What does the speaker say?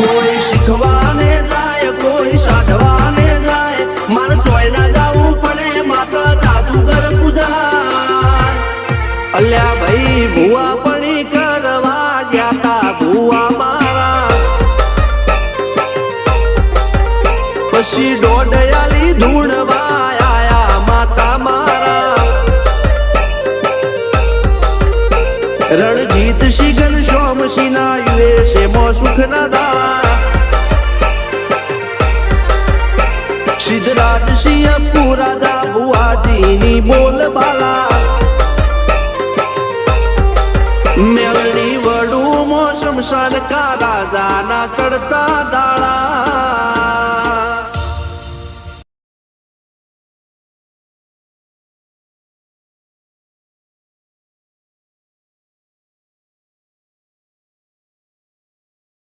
કોઈ શીખવાને જાય કોઈ સાધવાને જાય મારે ચોય ના જવું પડે માતા જાદુગર પૂજા અલ્યા ભાઈ ભુવા પણી કરવા જ્યાતા ભુવા મારા પછી દોડયાલી ધૂણવા આયા માતા મારા રણજીત સિંહ ઘનશ્યામ સિંહ ના યુએસએ માં સુખ ના દાળા સિદ્ધરાજ સિંહ પુરાજા ભુવાજી ની બોલ બાલા મેલની વડું મો શમશાન કા રાજા ના ચડતા